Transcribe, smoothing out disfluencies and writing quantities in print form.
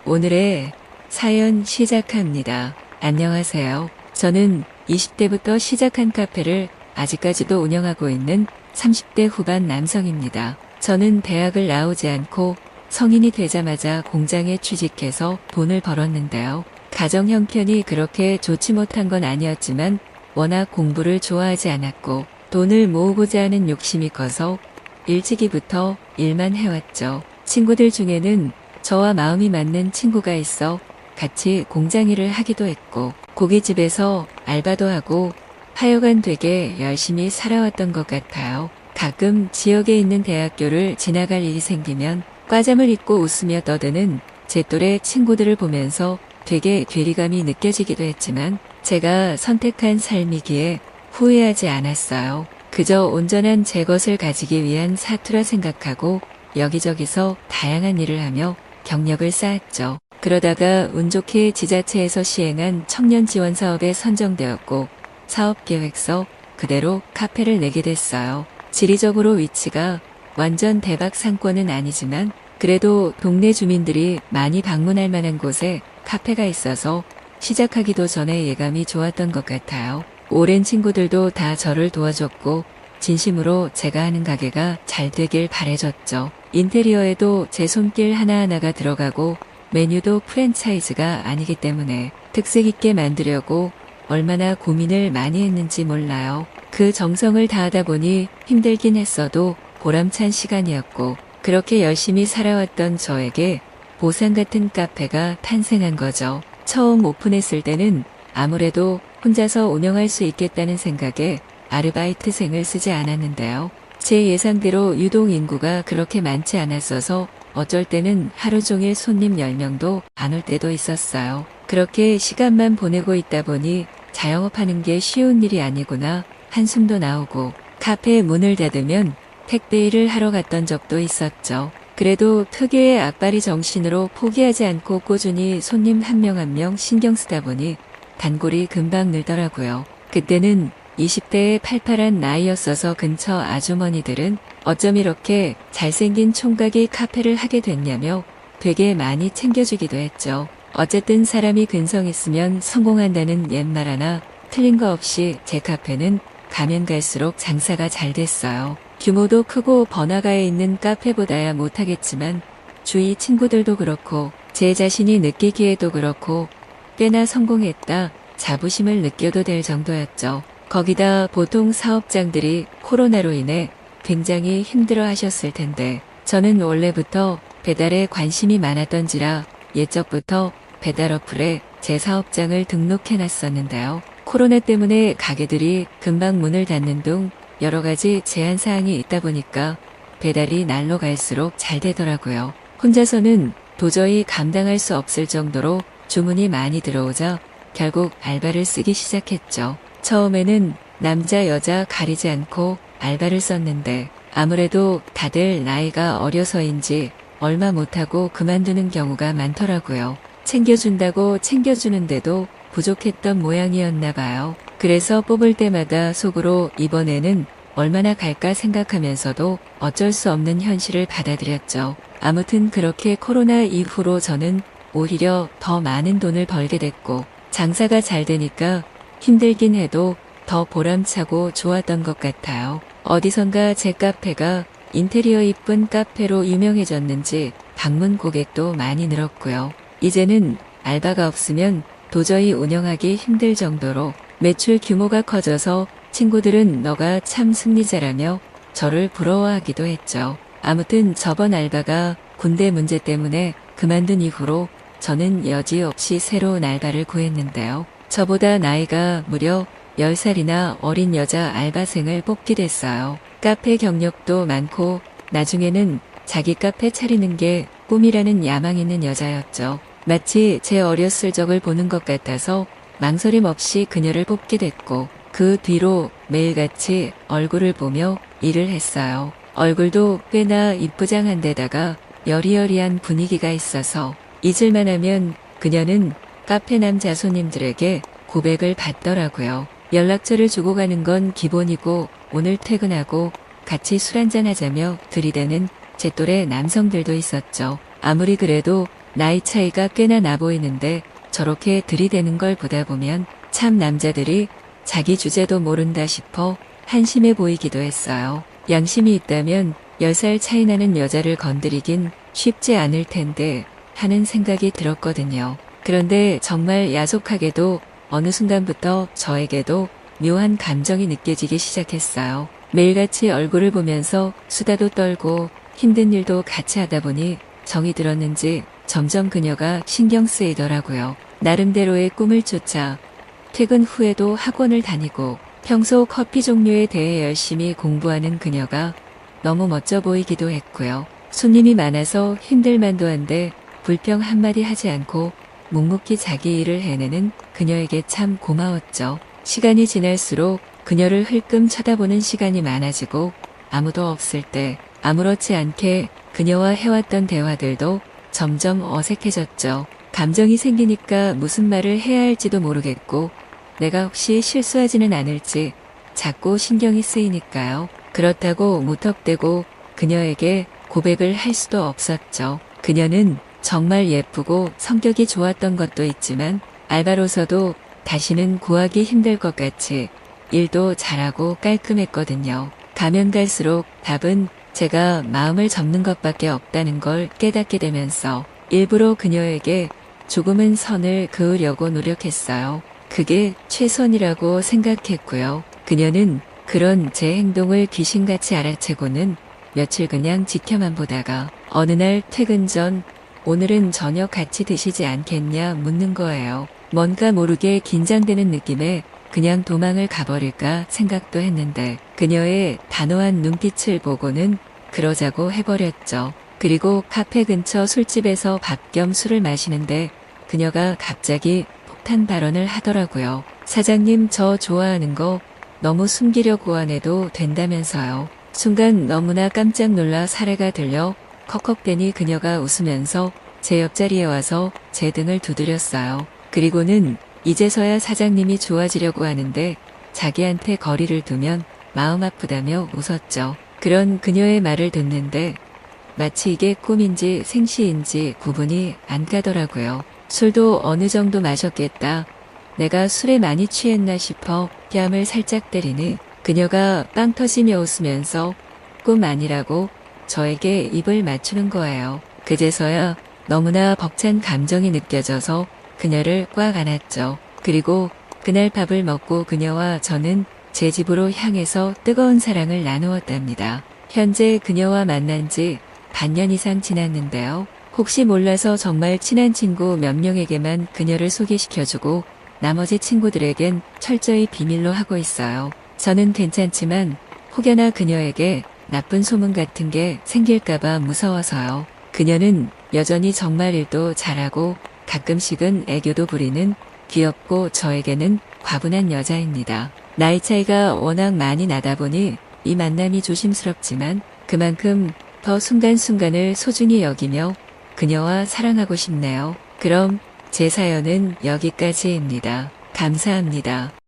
오늘의 사연 시작합니다. 안녕하세요. 저는 20대부터 시작한 카페를 아직까지도 운영하고 있는 30대 후반 남성입니다. 저는 대학을 나오지 않고 성인이 되자마자 공장에 취직해서 돈을 벌었는데요. 가정 형편이 그렇게 좋지 못한 건 아니었지만 워낙 공부를 좋아하지 않았고 돈을 모으고자 하는 욕심이 커서 일찍이부터 일만 해왔죠. 친구들 중에는 저와 마음이 맞는 친구가 있어 같이 공장 일을 하기도 했고 고깃집에서 알바도 하고 하여간 되게 열심히 살아왔던 것 같아요. 가끔 지역에 있는 대학교를 지나갈 일이 생기면 과잠을 입고 웃으며 떠드는 제 또래 친구들을 보면서 되게 괴리감이 느껴지기도 했지만 제가 선택한 삶이기에 후회하지 않았어요. 그저 온전한 제 것을 가지기 위한 사투라 생각하고 여기저기서 다양한 일을 하며 경력을 쌓았죠. 그러다가 운 좋게 지자체에서 시행한 청년 지원 사업에 선정되었고 사업계획서 그대로 카페를 내게 됐어요. 지리적으로 위치가 완전 대박 상권은 아니지만 그래도 동네 주민들이 많이 방문할 만한 곳에 카페가 있어서 시작하기도 전에 예감이 좋았던 것 같아요. 오랜 친구들도 다 저를 도와줬고 진심으로 제가 하는 가게가 잘 되길 바래줬죠. 인테리어에도 제 손길 하나하나가 들어가고 메뉴도 프랜차이즈가 아니기 때문에 특색 있게 만들려고 얼마나 고민을 많이 했는지 몰라요. 그 정성을 다하다 보니 힘들긴 했어도 보람찬 시간이었고 그렇게 열심히 살아왔던 저에게 보상 같은 카페가 탄생한 거죠. 처음 오픈했을 때는 아무래도 혼자서 운영할 수 있겠다는 생각에 아르바이트생을 쓰지 않았는데요. 제 예상대로 유동 인구가 그렇게 많지 않았어서 어쩔 때는 하루 종일 손님 10명도 안 올 때도 있었어요. 그렇게 시간만 보내고 있다 보니 자영업하는 게 쉬운 일이 아니구나 한숨도 나오고 카페에 문을 닫으면 택배 일을 하러 갔던 적도 있었죠. 그래도 특유의 악바리 정신으로 포기하지 않고 꾸준히 손님 한 명 한 명 신경 쓰다 보니 단골이 금방 늘더라고요. 그때는 20대의 팔팔한 나이였어서 근처 아주머니들은 어쩜 이렇게 잘생긴 총각이 카페를 하게 됐냐며 되게 많이 챙겨주기도 했죠. 어쨌든 사람이 근성 있으면 성공한다는 옛말 하나 틀린 거 없이 제 카페는 가면 갈수록 장사가 잘 됐어요. 규모도 크고 번화가에 있는 카페보다야 못하겠지만 주위 친구들도 그렇고 제 자신이 느끼기에도 그렇고 꽤나 성공했다 자부심을 느껴도 될 정도였죠. 거기다 보통 사업장들이 코로나로 인해 굉장히 힘들어 하셨을 텐데 저는 원래부터 배달에 관심이 많았던지라 옛적부터 배달 어플에 제 사업장을 등록해 놨었는데요. 코로나 때문에 가게들이 금방 문을 닫는 등 여러 가지 제한 사항이 있다 보니까 배달이 날로 갈수록 잘 되더라고요. 혼자서는 도저히 감당할 수 없을 정도로 주문이 많이 들어오자 결국 알바를 쓰기 시작했죠. 처음에는 남자 여자 가리지 않고 알바를 썼는데 아무래도 다들 나이가 어려서인지 얼마 못하고 그만두는 경우가 많더라고요. 챙겨준다고 챙겨주는데도 부족했던 모양이었나 봐요. 그래서 뽑을 때마다 속으로 이번에는 얼마나 갈까 생각하면서도 어쩔 수 없는 현실을 받아들였죠. 아무튼 그렇게 코로나 이후로 저는 오히려 더 많은 돈을 벌게 됐고 장사가 잘 되니까 힘들긴 해도 더 보람차고 좋았던 것 같아요. 어디선가 제 카페가 인테리어 이쁜 카페로 유명해졌는지 방문 고객도 많이 늘었고요. 이제는 알바가 없으면 도저히 운영하기 힘들 정도로 매출 규모가 커져서 친구들은 너가 참 승리자라며 저를 부러워하기도 했죠. 아무튼 저번 알바가 군대 문제 때문에 그만둔 이후로 저는 여지없이 새로운 알바를 구했는데요. 저보다 나이가 무려 10살이나 어린 여자 알바생을 뽑게 됐어요. 카페 경력도 많고 나중에는 자기 카페 차리는 게 꿈이라는 야망 있는 여자였죠. 마치 제 어렸을 적을 보는 것 같아서 망설임 없이 그녀를 뽑게 됐고 그 뒤로 매일같이 얼굴을 보며 일을 했어요. 얼굴도 꽤나 이쁘장한 데다가 여리여리한 분위기가 있어서 잊을만 하면 그녀는 카페 남자 손님들에게 고백을 받더라고요. 연락처를 주고 가는 건 기본이고 오늘 퇴근하고 같이 술 한잔 하자며 들이대는 제 또래 남성들도 있었죠. 아무리 그래도 나이 차이가 꽤나 나 보이는데 저렇게 들이대는 걸 보다 보면 참 남자들이 자기 주제도 모른다 싶어 한심해 보이기도 했어요. 양심이 있다면 10살 차이 나는 여자를 건드리긴 쉽지 않을 텐데 하는 생각이 들었거든요. 그런데 정말 야속하게도 어느 순간부터 저에게도 묘한 감정이 느껴지기 시작했어요. 매일같이 얼굴을 보면서 수다도 떨고 힘든 일도 같이 하다 보니 정이 들었는지 점점 그녀가 신경 쓰이더라고요. 나름대로의 꿈을 쫓아 퇴근 후에도 학원을 다니고 평소 커피 종류에 대해 열심히 공부하는 그녀가 너무 멋져 보이기도 했고요. 손님이 많아서 힘들만도 한데 불평 한마디 하지 않고 묵묵히 자기 일을 해내는 그녀에게 참 고마웠죠. 시간이 지날수록 그녀를 흘끔 쳐다보는 시간이 많아지고 아무도 없을 때 아무렇지 않게 그녀와 해왔던 대화들도 점점 어색해졌죠. 감정이 생기니까 무슨 말을 해야 할지도 모르겠고 내가 혹시 실수하지는 않을지 자꾸 신경이 쓰이니까요. 그렇다고 무턱대고 그녀에게 고백을 할 수도 없었죠. 그녀는 정말 예쁘고 성격이 좋았던 것도 있지만 알바로서도 다시는 구하기 힘들 것 같이 일도 잘하고 깔끔했거든요. 가면 갈수록 답은 제가 마음을 접는 것밖에 없다는 걸 깨닫게 되면서 일부러 그녀에게 조금은 선을 그으려고 노력했어요. 그게 최선이라고 생각했고요. 그녀는 그런 제 행동을 귀신같이 알아채고는 며칠 그냥 지켜만 보다가 어느 날 퇴근 전 오늘은 저녁 같이 드시지 않겠냐 묻는 거예요. 뭔가 모르게 긴장되는 느낌에 그냥 도망을 가버릴까 생각도 했는데 그녀의 단호한 눈빛을 보고는 그러자고 해버렸죠. 그리고 카페 근처 술집에서 밥 겸 술을 마시는데 그녀가 갑자기 폭탄 발언을 하더라고요. 사장님 저 좋아하는 거 너무 숨기려고 안 해도 된다면서요. 순간 너무나 깜짝 놀라 사례가 들려 컥컥대니 그녀가 웃으면서 제 옆자리에 와서 제 등을 두드렸어요. 그리고는 이제서야 사장님이 좋아지려고 하는데 자기한테 거리를 두면 마음 아프다며 웃었죠. 그런 그녀의 말을 듣는데 마치 이게 꿈인지 생시인지 구분이 안 가더라고요. 술도 어느 정도 마셨겠다. 내가 술에 많이 취했나 싶어 뺨을 살짝 때리니 그녀가 빵 터지며 웃으면서 꿈 아니라고 저에게 입을 맞추는 거예요. 그제서야 너무나 벅찬 감정이 느껴져서 그녀를 꽉 안았죠. 그리고 그날 밥을 먹고 그녀와 저는 제 집으로 향해서 뜨거운 사랑을 나누었답니다. 현재 그녀와 만난 지 반년 이상 지났는데요. 혹시 몰라서 정말 친한 친구 몇 명에게만 그녀를 소개시켜주고 나머지 친구들에겐 철저히 비밀로 하고 있어요. 저는 괜찮지만 혹여나 그녀에게 나쁜 소문 같은 게 생길까봐 무서워서요. 그녀는 여전히 정말 일도 잘하고 가끔씩은 애교도 부리는 귀엽고 저에게는 과분한 여자입니다. 나이 차이가 워낙 많이 나다 보니 이 만남이 조심스럽지만 그만큼 더 순간순간을 소중히 여기며 그녀와 사랑하고 싶네요. 그럼 제 사연은 여기까지입니다. 감사합니다.